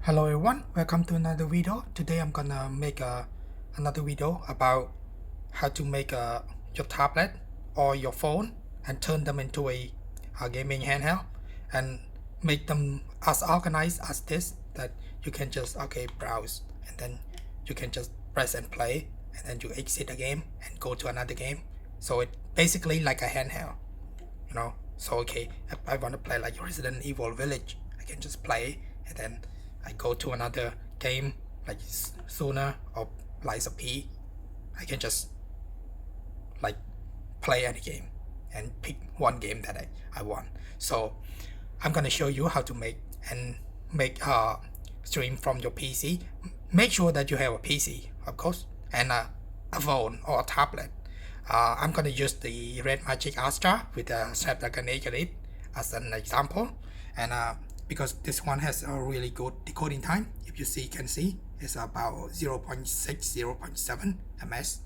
Hello everyone, welcome to another video. Today I'm gonna make another video about how to make your tablet or your phone and turn them into a gaming handheld and make them as organized as this that you can just browse and then you can just press and play and then you exit the game and go to another game. So it basically like a handheld, you know. So if I want to play like Resident Evil Village, I can just play and then I go to another game like Sooner or Lies of P. I can just like play any game and pick one game that I want. So I'm gonna show you how to make stream from your PC. Make sure that you have a PC, of course, and a phone or a tablet. I'm gonna use the Redmagic Astra with a Snapdragon 8 as an example, and because this one has a really good decoding time. If you can see it's about 0.6 0.7 ms.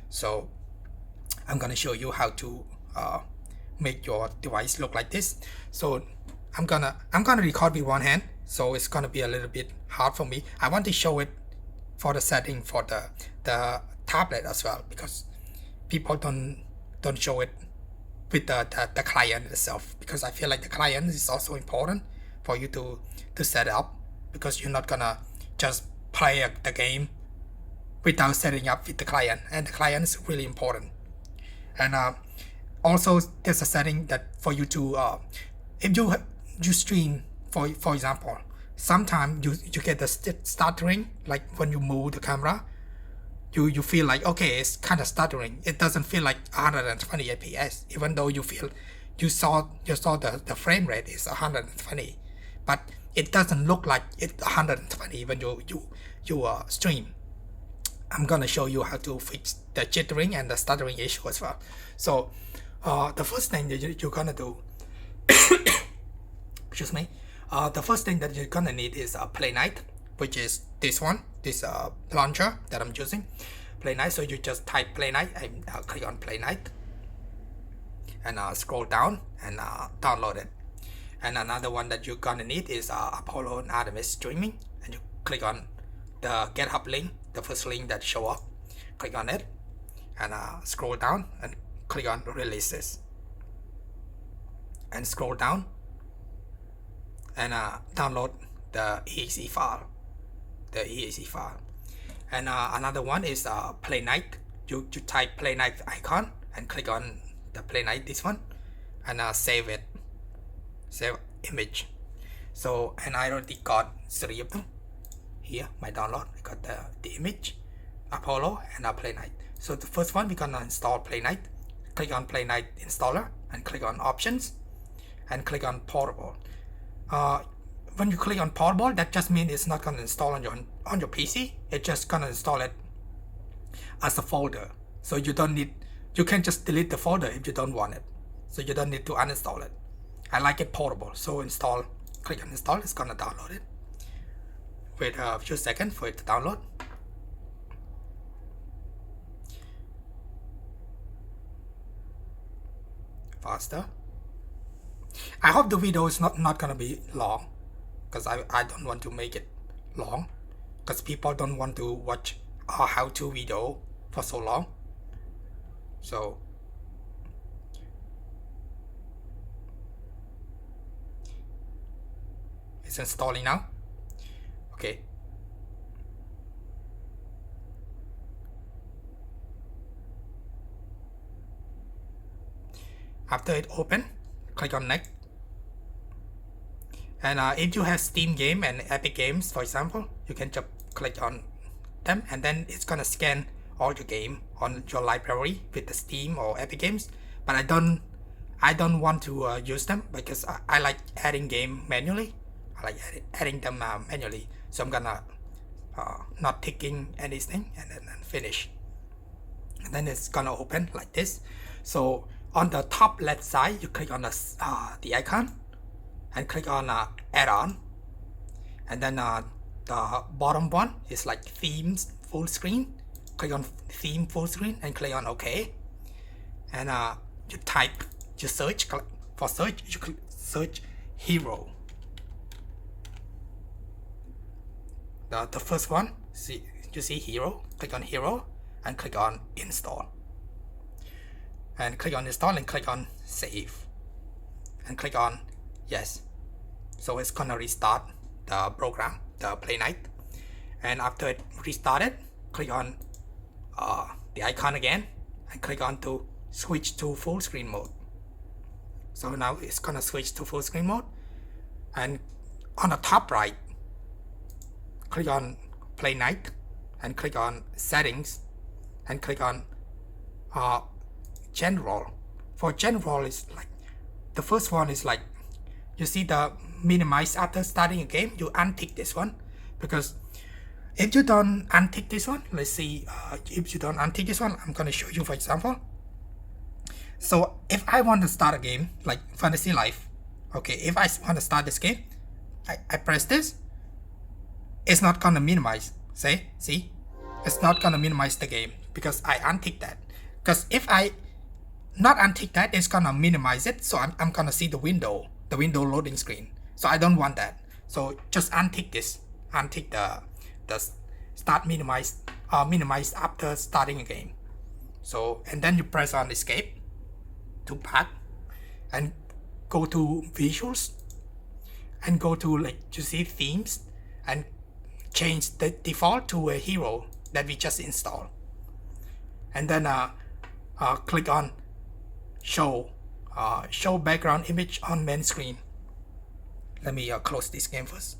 So I'm gonna show you how to make your device look like this. So I'm gonna record with one hand, so it's gonna be a little bit hard for me. I want to show it for the setting for the tablet as well, because people don't show it with the client itself, because I feel like the client is also important for you to set up, because you're not gonna just play the game without setting up with the client, and the client is really important. And also there's a setting that for you to if you stream, for example, sometimes you get the stuttering, like when you move the camera, you feel like it's kind of stuttering. It doesn't feel like 120 fps, even though you saw the frame rate is 120, but it doesn't look like it's 120 when you stream. I'm gonna show you how to fix the jittering and the stuttering issue as well. So the first thing that you're gonna do excuse me, the first thing that you're gonna need is a Playnite, which is this launcher that I'm using, Playnite. So you just type Playnite and click on Playnite and scroll down and download it. And another one that you're gonna need is Apollo and Artemis streaming, and you click on the GitHub link, the first link that show up, click on it and scroll down and click on releases and scroll down and download the exe file. And another one is Playnite. You type Playnite icon and click on the Playnite, this one, and save image. So, and I already got 3 of them here, my download. I got the image, Apollo, and Playnite. So the first one, we're gonna install Playnite. Click on Playnite installer and click on options and click on portable. When you click on portable, that just means it's not gonna install on your PC. It's just gonna install it as a folder. So you can just delete the folder if you don't want it. So you don't need to uninstall it. I like it portable, so click on install. It's gonna download it. Wait a few seconds for it to download. Faster. I hope the video is not gonna be long, because I don't want to make it long, because people don't want to watch a how-to video for so long. So it's installing now. Okay. After it open, click on next. And if you have Steam game and Epic Games, for example, you can just click on them, and then it's gonna scan all your game on your library with the Steam or Epic Games. But I don't want to use them, because I like adding game manually. I like adding them manually. So I'm gonna not ticking anything and then finish. And then it's gonna open like this. So on the top left side, you click on the icon and click on add-on, and then the bottom one is like themes full screen. Click on theme full screen and click on OK, and you search for search. You click search hero. the first one, see, you see hero, click on hero and click on install. And click on install and click on save. And click on yes. So it's gonna restart the program, the Playnite. And after it restarted, click on the icon again and click on to switch to full screen mode. So now it's gonna switch to full screen mode. And on the top right, click on Playnite and click on settings and click on general. For general is like the first one is like, you see the minimize after starting a game, you untick this one, because if you don't untick this one, let's see, if you don't untick this one, I'm gonna show you for example. So if I want to start a game like Fantasy Life, okay, if I want to start this game, I press this, it's not gonna minimize. See, it's not gonna minimize the game because I untick that. Because if I not untick that, it's gonna minimize it, so I'm gonna see the window loading screen. So I don't want that. So just untick this, untick the start minimize after starting a game. So and then you press on escape to back and go to visuals and go to, like, you see themes and change the default to a hero that we just installed. And then click on show background image on main screen. Let me close this game first.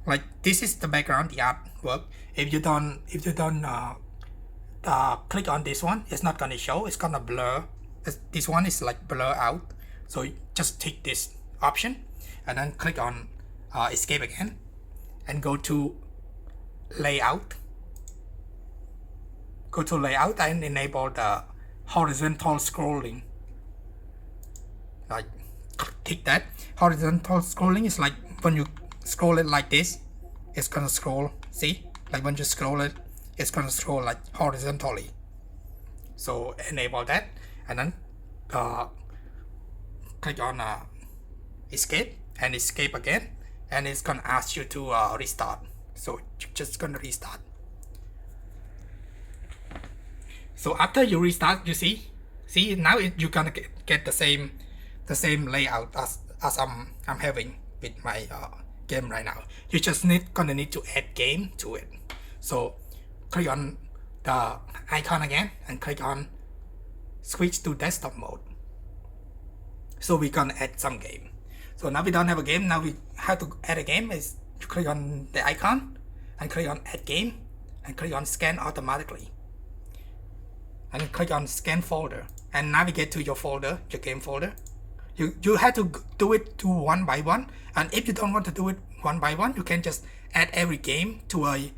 Like this is the background, the artwork. If you don't click on this one, it's not gonna show. It's gonna blur. This one is like blur out. So just take this option and then click on escape again and go to layout. Go to layout and enable the horizontal scrolling. Like tick that. Horizontal scrolling is like when you scroll it like this, it's gonna scroll. See, like when you scroll it, it's gonna scroll like horizontally. So enable that and then click on escape and escape again, and it's gonna ask you to restart. So you're just gonna restart. So after you restart, you see now you're gonna get the same layout as I'm having with my game right now. You just gonna need to add game to it. So click on the icon again and click on switch to desktop mode. So we're gonna add some game. So now we don't have a game. Now we have to add a game. Is you click on the icon and click on add game and click on scan automatically. And then click on scan folder and navigate to your folder, your game folder. You have to do it to one by one, and if you don't want to do it one by one, you can just add every game to a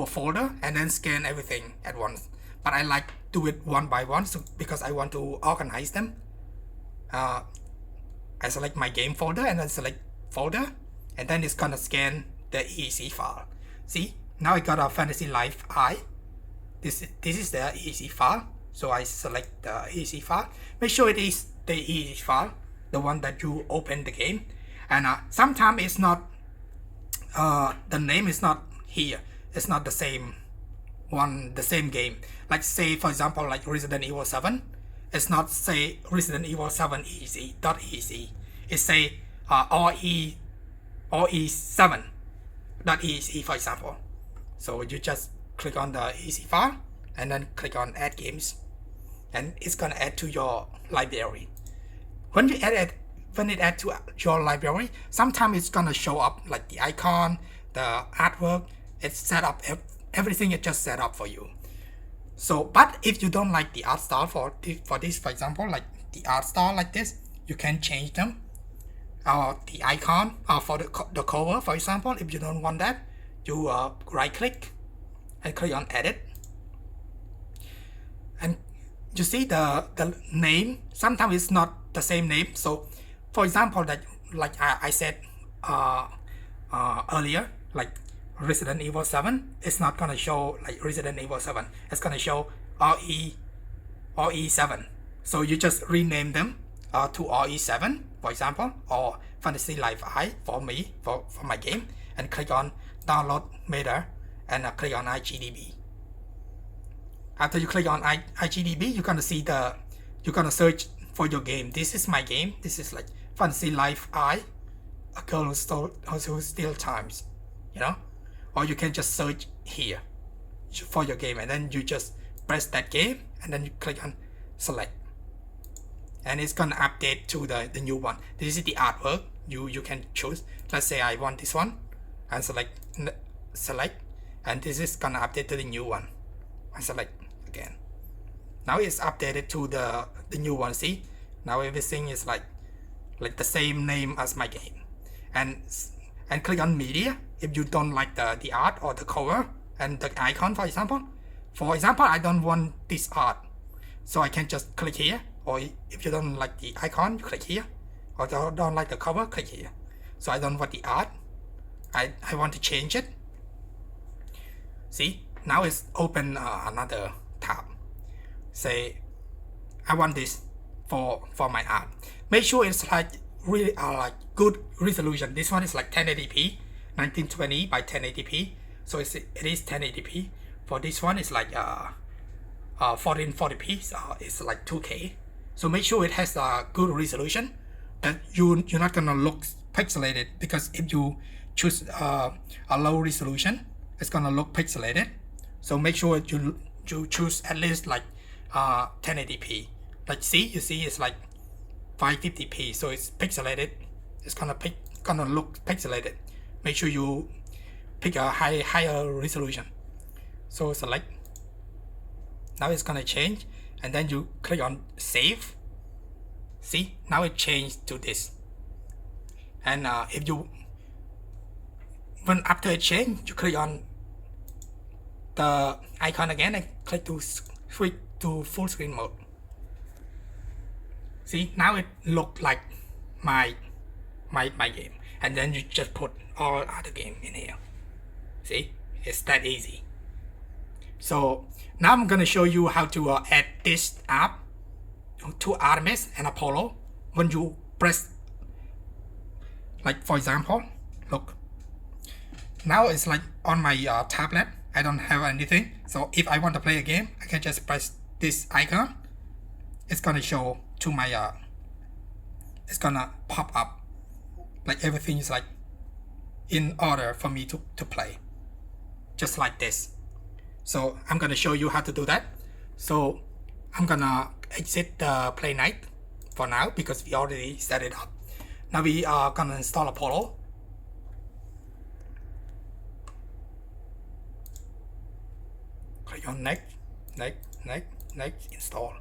folder and then scan everything at once. But I like do it one by one, so because I want to organize them. I select my game folder and then select folder, and then it's gonna scan the EEC file. See, now I got a Fantasy Life I. This is the EEC file. So I select the EEC file. Make sure it is the EEC file, the one that you open the game. And sometimes it's not, the name is not here. It's not the same one, the same game. Like say for example, like Resident Evil 7. It's not say Resident Evil 7 .exe. It say RE7.exe for example. So you just click on the EEC file and then click on add games, and it's gonna add to your library. When you add it, when it add to your library, sometimes it's gonna show up like the icon, the artwork. It's set up, everything is just set up for you. So, but if you don't like the art style for this, for example, like the art style like this, you can change them. The icon for the cover, for example, if you don't want that, you right click and click on edit. And you see the name, sometimes it's not the same name. So for example, that like I said earlier, like Resident Evil 7, it's not gonna show like Resident Evil 7. It's gonna show RE7. So you just rename them to RE7, for example, or Fantasy Life I for me, for my game, and click on download meta and click on IGDB. After you click on IGDB, you're gonna search for your game. This is my game. This is like Fantasy Life I, a girl who steals times, you know, or you can just search here for your game, and then you just press that game, and then you click on select, and it's gonna update to the new one. This is the artwork. You can choose. Let's say I want this one, and select, and this is gonna update to the new one. I select again. Now it's updated to the new one. See, now everything is like the same name as my game. And click on media if you don't like the art or the cover and the icon, for example. For example, I don't want this art, so I can just click here. Or if you don't like the icon, you click here. Or don't like the cover, click here. So I don't want the art. I want to change it. See, now it's open another tab. Say I want this for my art. Make sure it's like really like good resolution. This one is like 1080p, 1920 by 1080p. So it is 1080p. For this one, it's like 1440p. So it's like 2K. So make sure it has a good resolution. That you're not gonna look pixelated, because if you choose a low resolution, it's gonna look pixelated. So make sure you choose at least like 1080p. Like you see it's like 550p, so it's pixelated. It's gonna look pixelated. Make sure you pick a higher resolution. So select. Now it's gonna change, and then you click on save. See, now it changed to this. And when after it changed, you click on the icon again and click to switch to full screen mode. See, now it looked like my game, and then you just put all other game in here. See, it's that easy. So now I'm gonna show you how to add this app to Artemis and Apollo. When you press, like for example, look, now it's like on my tablet. I don't have anything, so if I want to play a game, I can just press this icon. It's gonna show to my it's gonna pop up, like everything is like in order for me to play, just like this. So I'm gonna show you how to do that. So I'm gonna exit the Playnite for now, because we already set it up. Now we are gonna install Apollo. Click on next, install.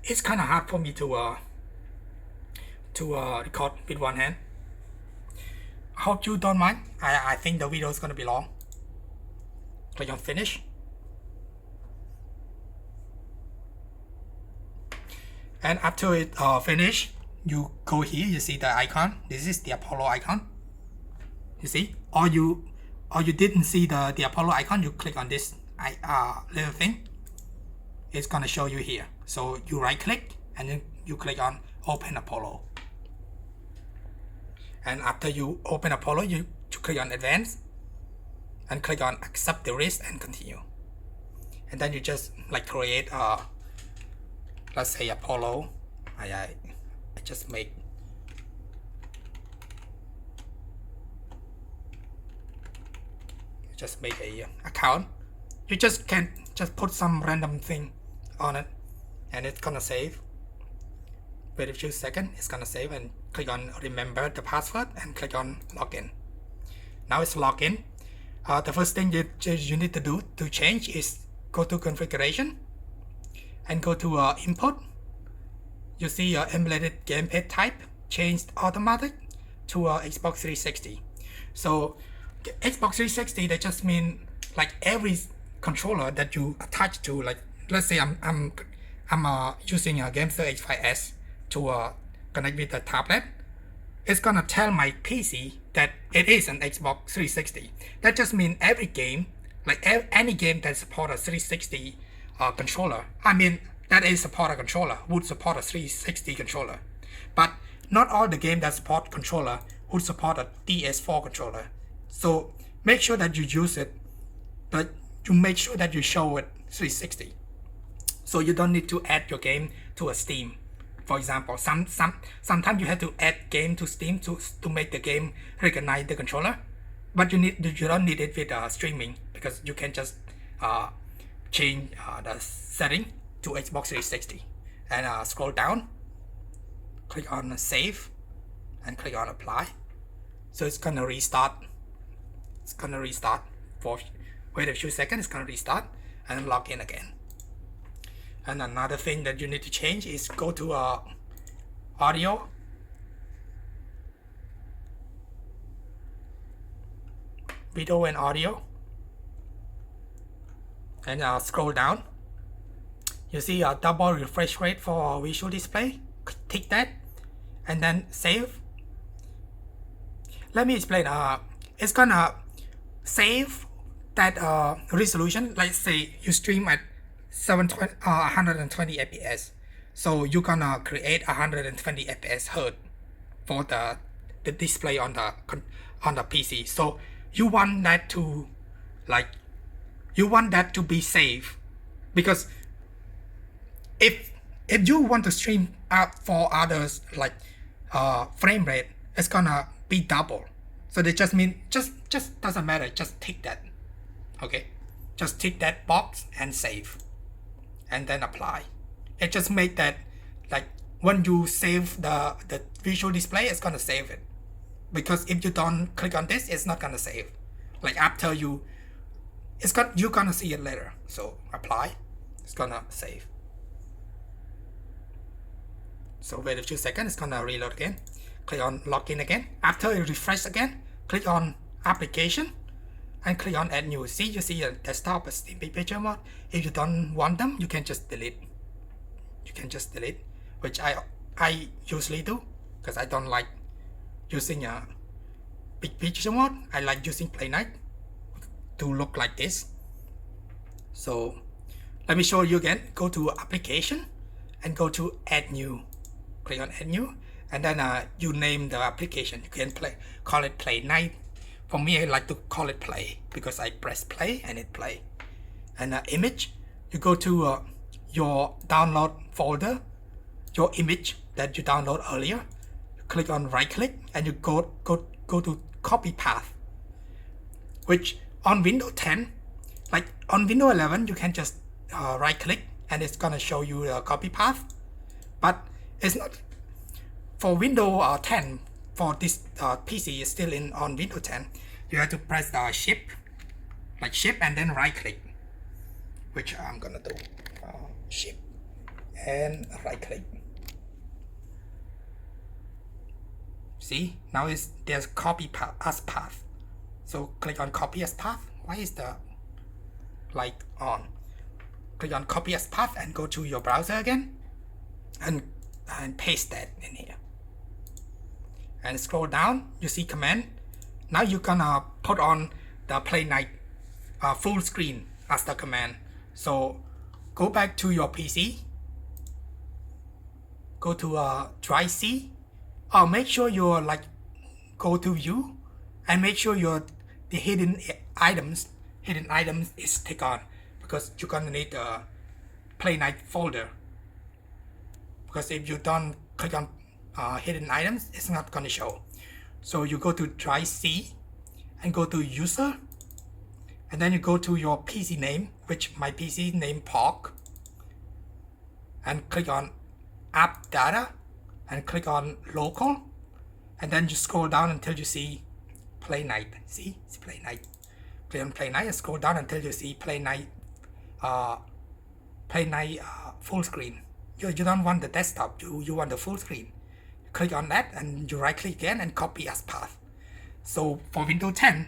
It's kind of hard for me to record with one hand. I hope you don't mind. I think the video is gonna be long. Click on finish. And after it finish, you go here, you see the icon. This is the Apollo icon. You see? Or you didn't see the Apollo icon, you click on this little thing. It's gonna show you here. So you right click and then you click on open Apollo. And after you open Apollo, you click on advanced and click on accept the risk and continue. And then you just like create let's say Apollo. I just make a account. You just can just put some random thing on it, and it's gonna save. Wait a few seconds, it's gonna save, and click on remember the password and click on login. Now it's login. The first thing you need to do to change is go to configuration and go to input. You see emulated gamepad type changed automatic to Xbox 360. So Xbox 360, that just mean like every controller that you attach to, like let's say I'm using a Gamester H5s to connect with the tablet. It's gonna tell my PC that it is an Xbox 360. That just means every game, like any game that support a 360 controller, I mean that is support a controller would support a 360 controller, but not all the game that support controller would support a DS4 controller. So make sure that you use it, but you make sure that you show it 360. So you don't need to add your game to a Steam. For example, sometimes you have to add game to Steam to make the game recognize the controller, but you don't need it with streaming, because you can just change the setting to Xbox 360 and scroll down, click on save, and click on apply. So it's gonna restart. It's gonna restart for wait a few seconds. It's gonna restart and log in again. And another thing that you need to change is go to audio, video and audio, and scroll down. You see a double refresh rate for visual display. Tick that and then save. Let me explain. It's gonna save that resolution. Let's say you stream at 120 fps, so you're gonna create 120 fps hertz for the display on the PC. So you want that to be safe, because if you want to stream out for others like frame rate, it's gonna be double. So they just mean just doesn't matter, just tick that. Okay, just tick that box and save, and then apply. It just make that, like, when you save the visual display, it's gonna save it, because if you don't click on this, it's not gonna save. Like after you're gonna see it later. So apply, it's gonna save. So wait a few seconds, it's gonna reload again. Click on login again. After it refresh again, click on application and click on add new. See, you see a desktop, a Steam picture mode. If you don't want them, you can just delete. You can just delete, which I usually do, because I don't like using a big picture mode. I like using Playnite to look like this. So let me show you again. Go to application and go to add new. Click on add new, and then you name the application. You can call it Playnite. For me, I like to call it play, because I press play and it play. And image, you go to your download folder, your image that you download earlier. You click on right click and you go to copy path, which on Windows 10, like on Windows 11, you can just right click and it's gonna show you the copy path. But it's not for Windows 10. For this PC is still on Windows 10. You have to press the shift, like shift, and then right click, which I'm gonna do. Shift and right click. See, now there's copy as path. So click on copy as path. Why is the light on? Click on copy as path and go to your browser again, and paste that in here. And scroll down, you see command. Now you're gonna put on the Playnite full screen as the command. So go back to your PC, go to drive C, make sure you're go to view, and make sure the hidden items is tick on, because you're gonna need a Playnite folder. Because if you don't click on hidden items, it's not gonna show. So you go to drive C and go to user, and then you go to your PC name, which my PC name Pork, and click on app data and click on local, and then you scroll down until you see Playnite. See, it's Playnite. Click on Playnite and scroll down until you see Playnite full screen. You don't want the desktop, you want the full screen. Click on that and you right click again and copy as path. So for Windows 10,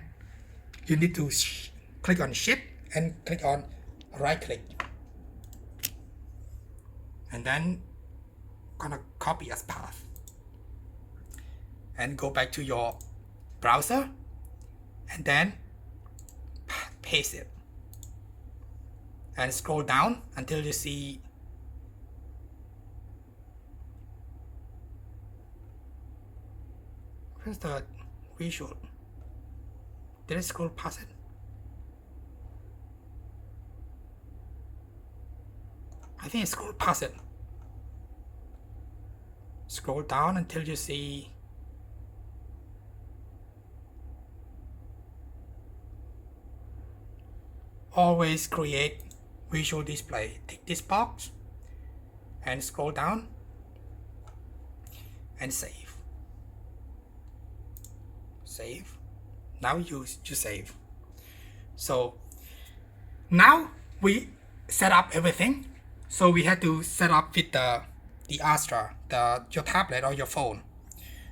you need to click on shift and click on right click, and then gonna copy as path and go back to your browser and then paste it. and scroll down until you see where's the visual. Did I scroll past it? I think I scrolled past it. Scroll down until you see always create visual display. Tick this box and scroll down and save. Save. Now you save. So now we set up everything. So we had to set up with the Astra, your tablet or your phone.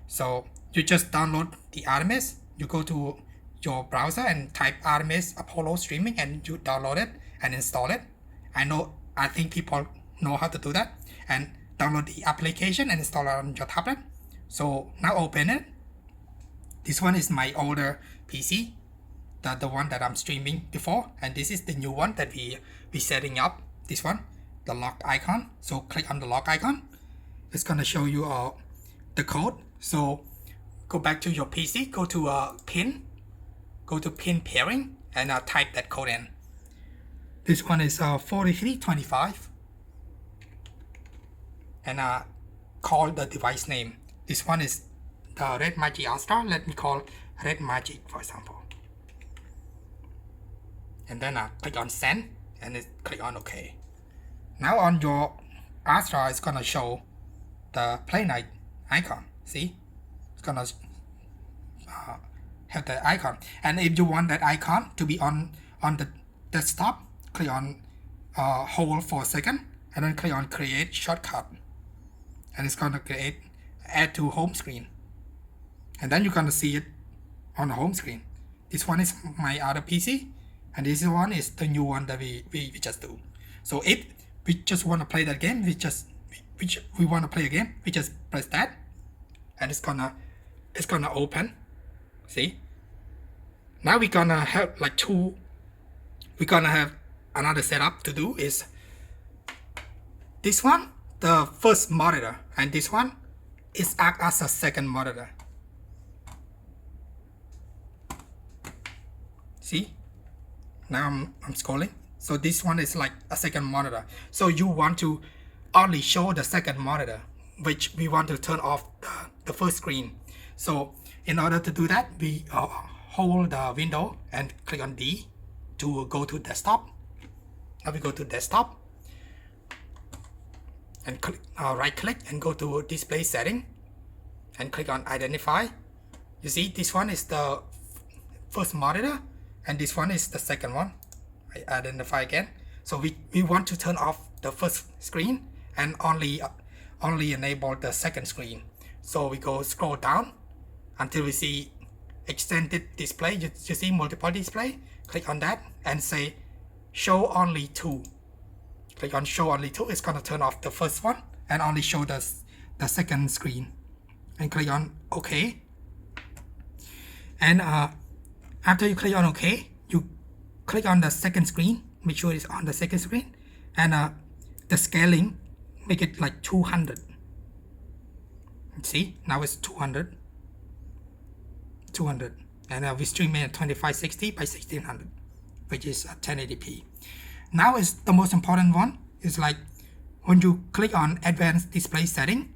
So you just download the Artemis. You go to your browser and type Artemis Apollo streaming and you download it and install it. I think people know how to do that. And download the application and install it on your tablet. So now open it. This one is my older PC, the one that I'm streaming before, and this is the new one that we setting up. This one, the lock icon. So click on the lock icon. It's gonna show you the code. So go back to your PC, go to pin, go to pin pairing, and type that code in. This one is 4325, and call the device name. This one is the Redmagic Astra. Let me call Redmagic, for example. And then click on send and click on OK. Now on your Astra, it's gonna show the Playnite icon. See, it's gonna have the icon. And if you want that icon to be on the desktop, click on hold for a second, and then click on create shortcut, and it's gonna create add to home screen. And then you're gonna see it on the home screen. This one is my other PC, and this one is the new one that we just do. So if we just want to play that game, we want to play a game, we just press that, and it's gonna open. See? Now we're gonna have like two. We're gonna have another setup to do is this one, the first monitor, and this one is act as a second monitor. See, now I'm scrolling. So this one is like a second monitor. So you want to only show the second monitor, which we want to turn off the first screen. So in order to do that, we hold the window and click on D to go to desktop. Now we go to desktop and click, right click and go to display setting and click on identify. You see, this one is the first monitor and this one is the second one. I identify again. So we want to turn off the first screen and only enable the second screen. So we go scroll down until we see extended display. You see multiple display. Click on that and say show only two. Click on show only two. It's gonna turn off the first one and only show the second screen. And click on OK. And after you click on OK, you click on the second screen. Make sure it's on the second screen. And the scaling, make it like 200. See, now it's 200. And we stream it at 2560 by 1600, which is 1080p. Now is the most important one. Is like when you click on advanced display setting,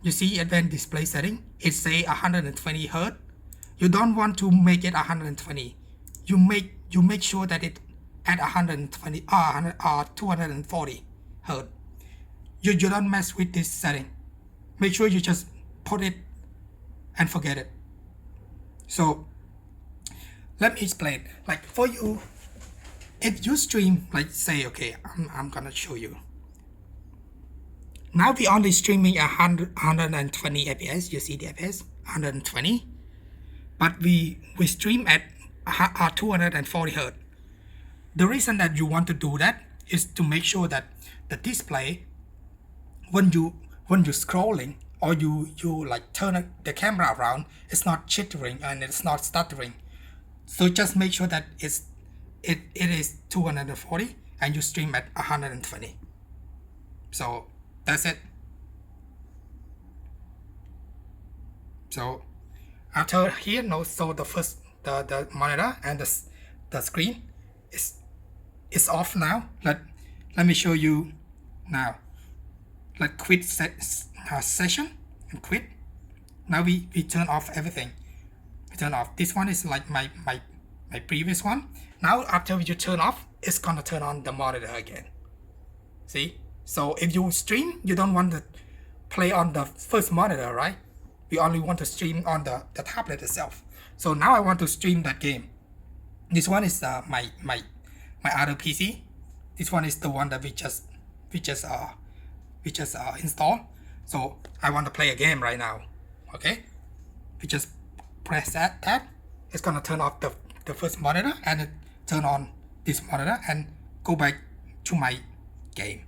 you see advanced display setting, it say 120 Hz. You don't want to make it 120. You make sure that it at 120 or 240 Hz. You don't mess with this setting. Make sure you just put it and forget it. So let me explain. Like for you, if you stream, like say, okay, I'm gonna show you. Now we only streaming 120 fps. You see the fps 120, but we stream at 240 Hz. The reason that you want to do that is to make sure that the display, when you scrolling or you like turn the camera around, it's not chittering and it's not stuttering. So just make sure that it is 240 and you stream at 120. So that's it. So after here, no, so the first the monitor and the screen is off now. Let me show you now. Let's quit session and quit. Now we turn off everything. We turn off. This one is like my previous one. Now after you turn off, it's gonna turn on the monitor again. See? So if you stream, you don't want to play on the first monitor, right? We only want to stream on the tablet itself. So now I want to stream that game. This one is my other PC. This one is the one that we just install. So I want to play a game right now. Okay, we just press that. It's gonna turn off the first monitor and it turn on this monitor and go back to my game.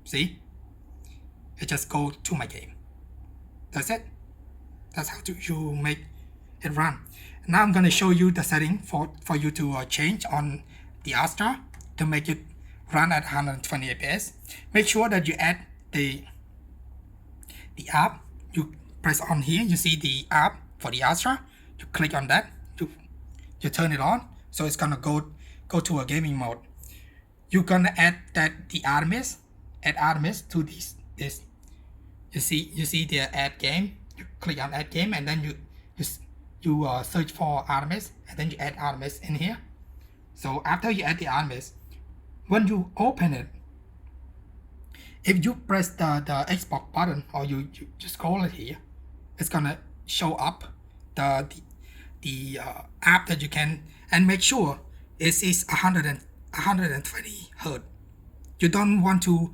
See, it just go to my game. That's it. That's how you make it run. Now I'm gonna show you the setting for you to change on the Astra to make it run at 120 fps. Make sure that you add the app. You press on here, you see the app for the Astra. You click on that, you turn it on, so it's gonna go to a gaming mode. You're gonna add the Artemis, add Artemis to this. You see the add game. You click on add game, and then you search for Artemis, and then you add Artemis in here. So after you add the Artemis, when you open it, if you press the Xbox button or you scroll it here, it's gonna show up the app that you can, and make sure it is 120 Hz. You don't want to,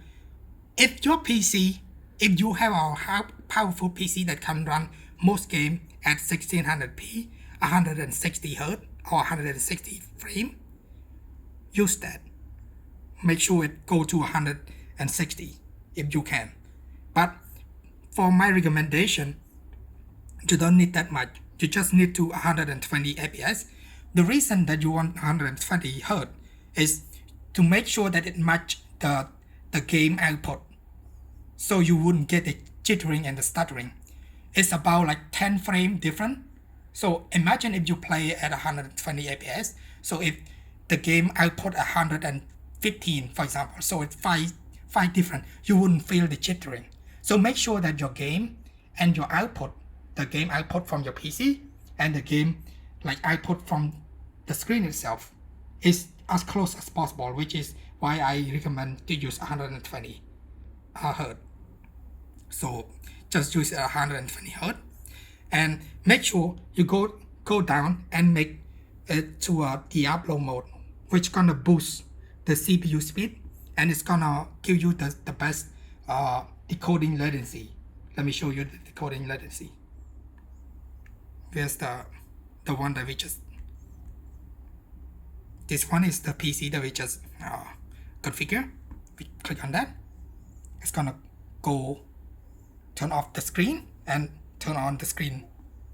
if your PC, if you have a powerful PC that can run most game at 1600p, 160 Hz or 160 frame, use that. Make sure it go to 160 if you can. But for my recommendation, you don't need that much. You just need to 120 fps. The reason that you want 120 Hz is to make sure that it match the game output, so you wouldn't get the jittering and the stuttering. It's about like 10 frame different. So imagine if you play at 120 fps. So if the game output 115, for example, so it's five different, you wouldn't feel the jittering. So make sure that your game and your output, the game output from your PC and the game like output from the screen itself, is as close as possible, which is why I recommend to use 120 Hz. So just use 120 Hz, and make sure you go down and make it to a Diablo mode, which gonna boost the CPU speed, and it's gonna give you the best decoding latency. Let me show you the decoding latency. Here's the one that we just, this one is the PC that we just configure. We click on that, it's gonna go turn off the screen and turn on the screen.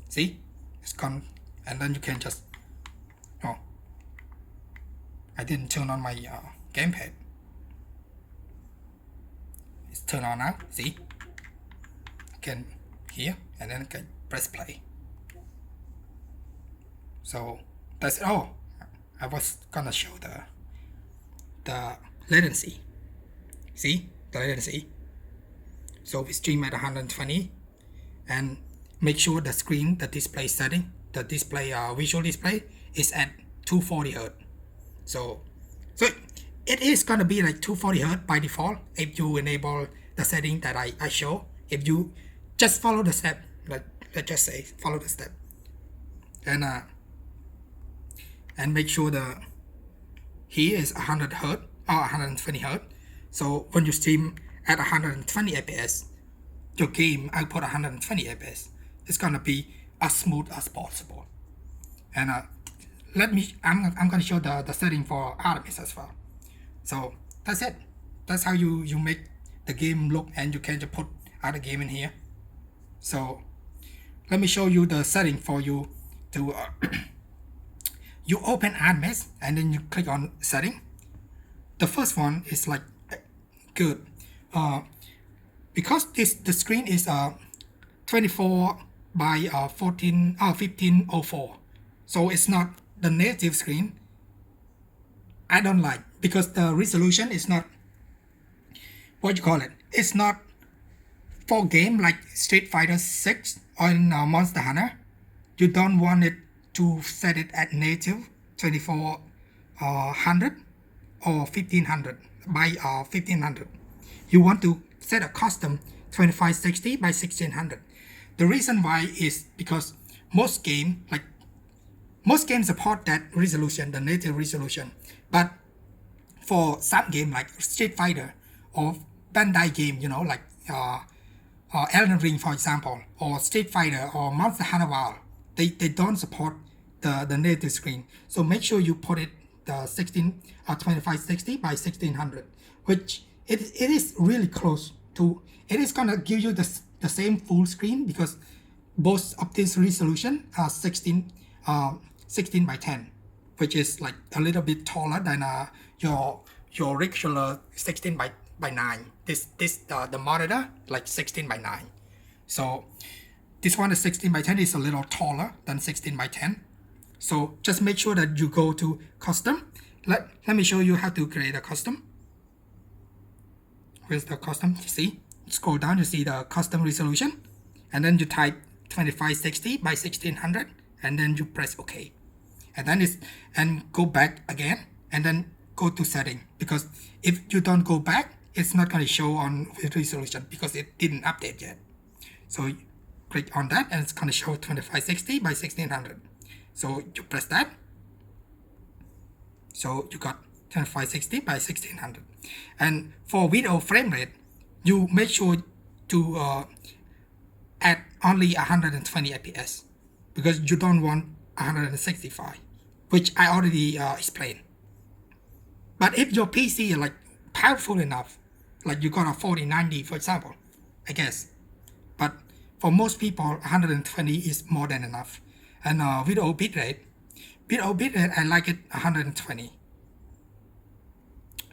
See, it's gone, and then you can just, oh, I didn't turn on my gamepad. It's turned on now. See, I can here, and then I can press play. So that's it. Oh, I was gonna show the latency. See the latency. So we stream at 120, and make sure the screen, the display setting, the display visual display is at 240 Hz. So it is gonna be like 240 Hz by default if you enable the setting that I show. If you just follow the step, let's just say follow the step, and make sure the here is 100 Hz or 120 Hz. So when you stream at 120 fps, your game output 120 fps. It's gonna be as smooth as possible. And I'm gonna show the setting for Artemis as well. So that's it. That's how you make the game look, and you can just put other game in here. So let me show you the setting for you to you open Artemis, and then you click on setting, the first one is like good, because the screen is 24 by 1504, so it's not the native screen. I don't like, because the resolution is not, what you call it, it's not for game like Street Fighter 6 or in Monster Hunter. You don't want it to set it at native 2400 or 1500 by 1500. You want to set a custom 2560 by 1600. The reason why is because most games support that resolution, the native resolution. But for some game like Street Fighter or Bandai game, like Elden Ring, for example, or Street Fighter or Monster Hunter World, they don't support the native screen. So make sure you put it the 2560 by 1600, which it is really close to. It is gonna give you the same full screen, because both of this resolution are 16 by 10, which is like a little bit taller than your regular 16 by 9. The monitor like 16 by 9. So this one is 16 by 10 is a little taller than 16 by 10. So just make sure that you go to custom. Let me show you how to create a custom. Where's the custom? You see? Scroll down, you see the custom resolution, and then you type 2560 by 1600, and then you press OK. And then go back again, and then go to setting, because if you don't go back, it's not going to show on resolution because it didn't update yet. So you click on that and it's going to show 2560 by 1600. So you press that. So you got 2560 by 1600. And for video frame rate, you make sure to add only 120 fps, because you don't want 165, which I already explained. But if your PC is like powerful enough, like you got a 4090 for example, I guess. But for most people, 120 is more than enough. And video bitrate, I like it 120.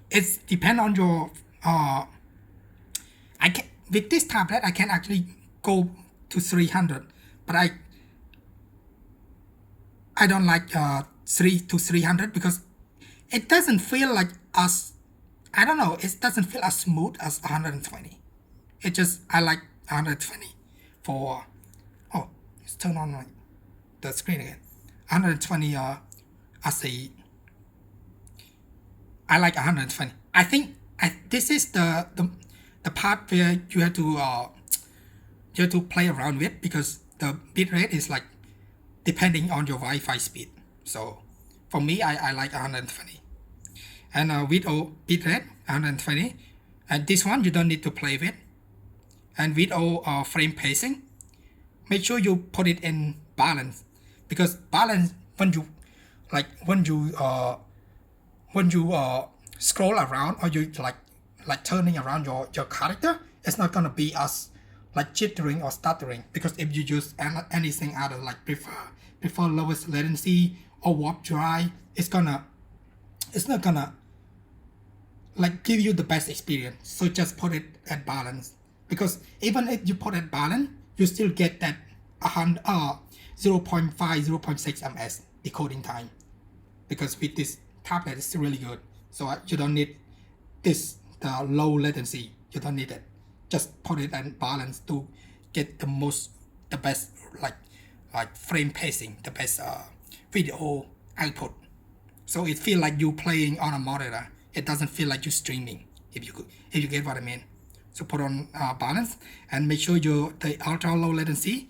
It's depend on your with this tablet I can actually go to 300, but I don't like 300 because it doesn't feel like as, I don't know, it doesn't feel as smooth as 120. It just, I like 120 for, oh, let's turn on the screen again. 120 as a, I like 120. I think this is the part where you have to play around with, because the bitrate is like depending on your Wi-Fi speed. So for me, I like 120. And video bitrate 120. And this one you don't need to play with. And video frame pacing, make sure you put it in balance, because balance, when you scroll around, or you like turning around your character, it's not gonna be as like jittering or stuttering, because if you use anything other like prefer lowest latency or warp dry, it's not gonna like give you the best experience. So just put it at balance, because even if you put it balance, you still get that 0.5 0.6 ms decoding time, because with this tablet it's really good. So you don't need the low latency, you don't need it. Just put it in balance to get the best like frame pacing, the best video output. So it feels like you playing on a monitor. It doesn't feel like you streaming, if you get what I mean. So put on balance and make sure the ultra low latency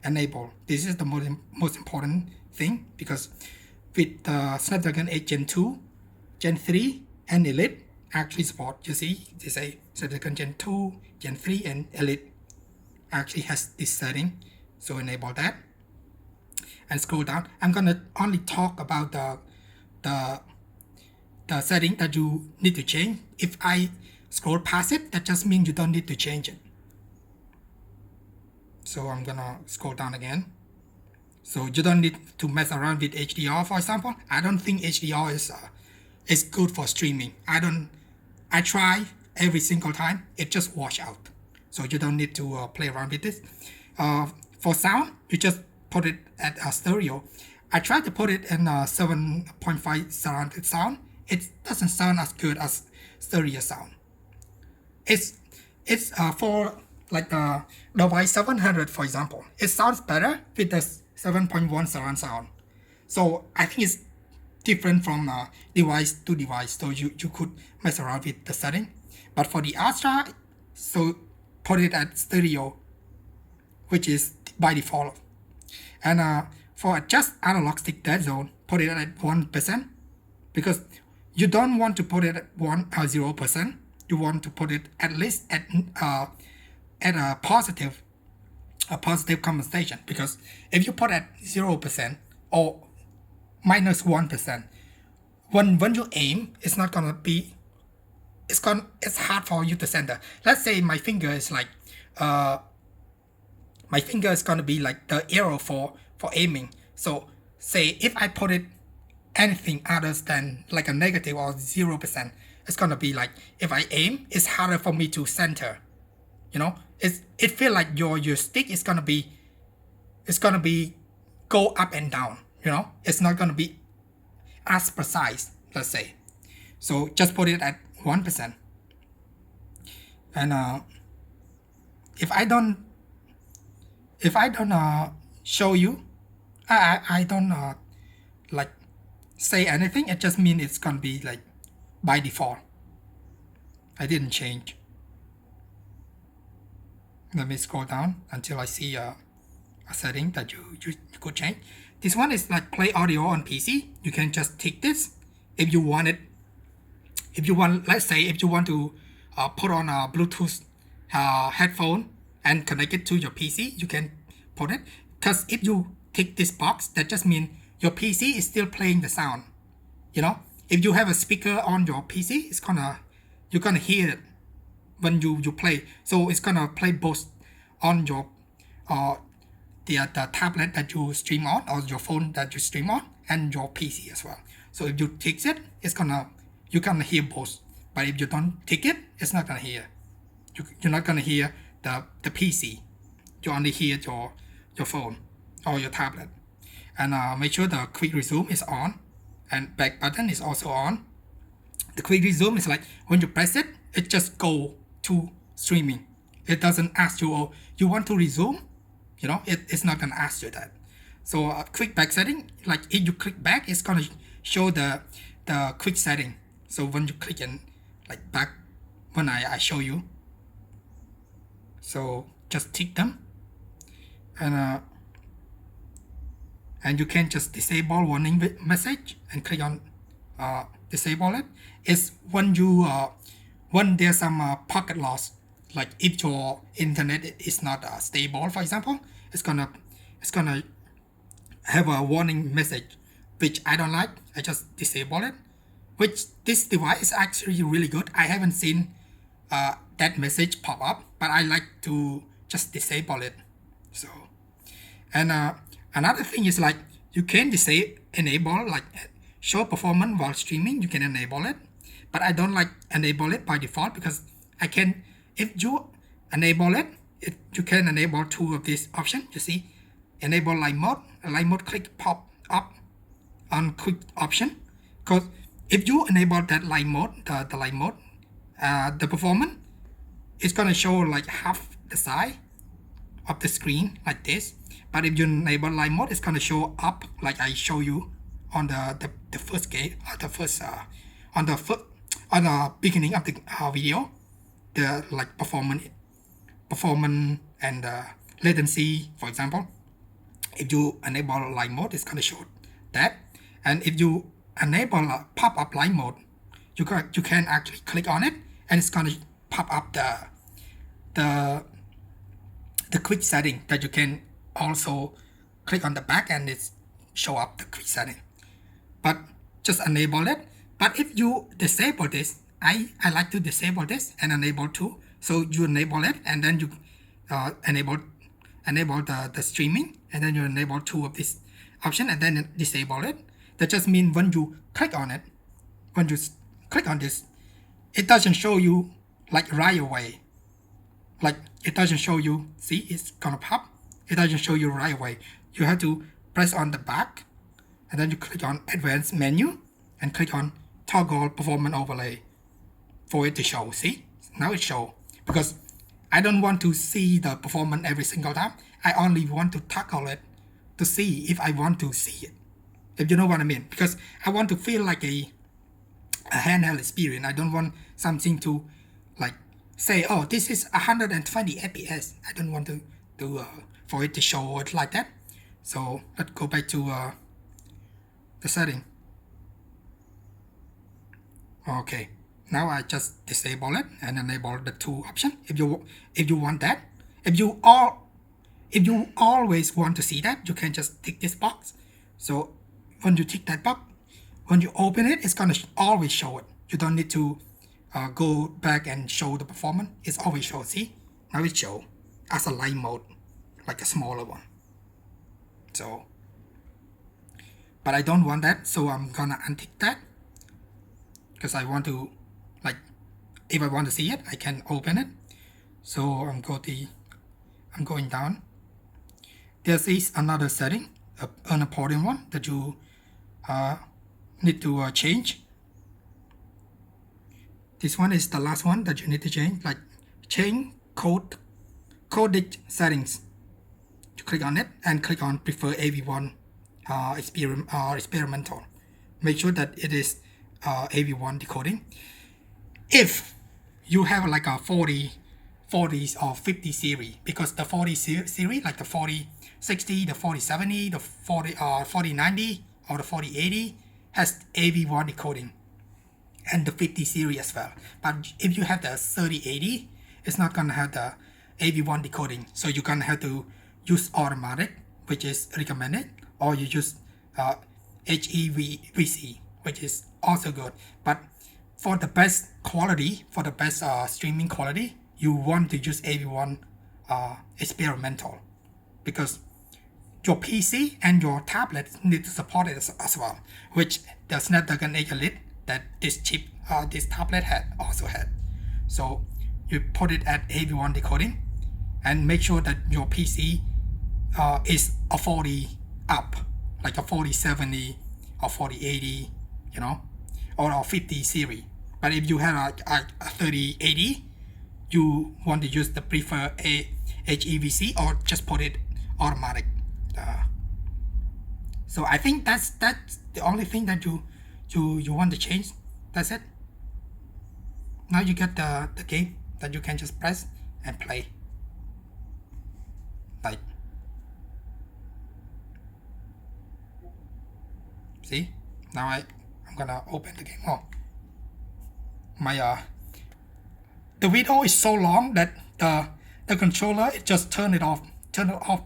enable. This is the most important thing, because with the Snapdragon 8 Gen 2, Gen 3 and Elite actually support. You see, they say Snapdragon Gen 2, Gen 3 and Elite actually has this setting. So enable that and scroll down. I'm gonna only talk about the setting that you need to change. If I scroll past it, that just means you don't need to change it. So I'm gonna scroll down again. So you don't need to mess around with HDR, for example. I don't think HDR is it's good for streaming. I try every single time, it just wash out. So you don't need to play around with this. For sound, you just put it at stereo. I tried to put it in 7.5 surrounded sound. It doesn't sound as good as stereo sound. It's for like the Y700, for example. It sounds better with the 7.1 surround sound. So I think it's different from device to device. So you could mess around with the setting. But for the Astra, so put it at stereo, which is by default. And for just analog stick dead zone, put it at 1%, because you don't want to put it at 0%. You want to put it at least at a positive compensation, because if you put at 0% or minus 1%, when you aim, it's not gonna be, it's hard for you to center. Let's say my finger is like my finger is gonna be like the arrow for aiming. So say if I put it anything other than like a negative or 0%, it's gonna be like, if I aim, it's harder for me to center. You know, it feel like your stick is gonna be, go up and down. You know, it's not gonna be as precise, let's say. So just put it at 1%. And if I don't show you, I don't like say anything, it just means it's gonna be like by default. I didn't change. Let me scroll down until I see a setting that you could change. This one is like play audio on PC. You can just tick this if you want it. If you want, let's say, if you want to put on a Bluetooth headphone and connect it to your PC, you can put it. Because if you tick this box, that just means your PC is still playing the sound. You know, if you have a speaker on your PC, you're gonna hear it when you play. So it's gonna play both on your the tablet that you stream on, or your phone that you stream on, and your PC as well. So if you tick it, you're gonna hear both. But if you don't tick it, it's not gonna hear. You're not gonna hear the PC. You only hear your phone or your tablet. And make sure the quick resume is on, and back button is also on. The quick resume is like when you press it, it just go to streaming. It doesn't ask you, oh, you want to resume? You know, it's not gonna ask you that. So quick back setting, like if you click back, it's gonna show the quick setting. So when you click in, like back, when I show you, so just tick them, and you can just disable warning message and click on disable it. It's when you when there's some pocket loss, like if your internet is not stable, for example, it's gonna have a warning message, which I don't like. I just disable it. Which this device is actually really good. I haven't seen that message pop up, but I like to just disable it. So, and another thing is like you can enable like show performance while streaming. You can enable it, but I don't like enable it by default, because I can, if you enable it, you can enable two of these options. You see, enable light mode. Light mode click pop up on quick option, because if you enable that light mode, the light mode, the performance is gonna show like half the size of the screen like this. But if you enable light mode, it's gonna show up like I show you on the first game, on the beginning of the video, the like performance and latency, for example. If you enable light mode, it's gonna show that. And if you enable pop-up light mode, you can actually click on it, and it's gonna pop up the quick setting that you can also click on the back, and it's show up the quick setting. But just enable it. But if you disable this, I like to disable this and enable too. So you enable it, and then you enable the streaming, and then you enable two of this option, and then disable it. That just means when you click on it, when you click on this, it doesn't show you like right away. Like it doesn't show you, see, it's gonna pop. It doesn't show you right away. You have to press on the back, and then you click on advanced menu and click on toggle performance overlay for it to show. See, now it show, because I don't want to see the performance every single time. I only want to toggle it to see if I want to see it, if you know what I mean, because I want to feel like a handheld experience. I don't want something to like say, oh, this is 120 FPS. I don't want to do for it to show it like that. So let's go back to the setting. Okay, now I just disable it and enable the two option. If you want that, if you always want to see that, you can just tick this box. So when you tick that box, when you open it, it's gonna always show it. You don't need to go back and show the performance. It's always show. See, now it show as a light mode, like a smaller one. So, but I don't want that, so I'm gonna untick that, because I want to, like, if I want to see it, I can open it. So I'm going down. There is another setting, an important one that you need to change. This one is the last one that you need to change, like change codec settings. You click on it and click on prefer AV1 experimental. Make sure that it is AV1 decoding. If you have like a 40 or 50 series, because the 40 series, like the 4060, the 4070, the 4090 or the 4080 has AV1 decoding, and the 50 series as well. But if you have the 3080, it's not gonna have the AV1 decoding, so you're gonna have to use automatic, which is recommended, or you use HEVC, which is also good. But for the best quality, for the best streaming quality, you want to use AV1 experimental, because your PC and your tablet need to support it as well, which the Snapdragon 8 Elite that this chip, this tablet also had. So you put it at AV1 decoding, and make sure that your PC is a 40 up, like a 4070 or 4080, you know, or a 50 series. But if you have a 3080, you want to use the prefer HEVC, or just put it automatic. So I think that's the only thing that you want to change. That's it. Now you get the game that you can just press and play. Like, see, now I'm gonna open the game. Oh, my the video is so long that the controller, it just turn it off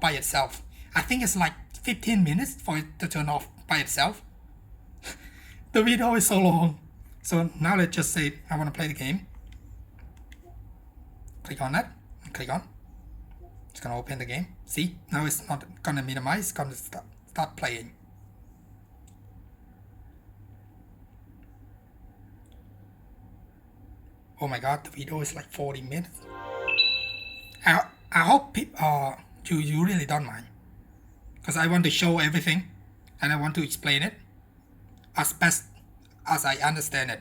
by itself. I think it's like 15 minutes for it to turn off by itself. The video is so long. So now let's just say I want to play the game. Click on that and click on. It's gonna open the game. See, now it's not gonna minimize, it's gonna start playing. Oh my god, the video is like 40 minutes. I hope you really don't mind, because I want to show everything and I want to explain it as best as I understand it.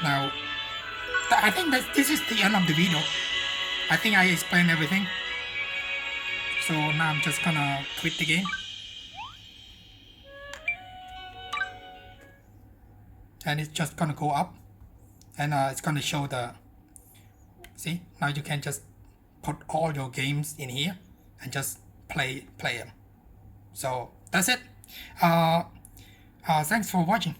Now, I think that this is the end of the video. I think I explained everything. So now I'm just gonna quit the game. And it's just gonna go up. And it's gonna show the... See, now you can just put all your games in here and just play them. So that's it. Thanks for watching.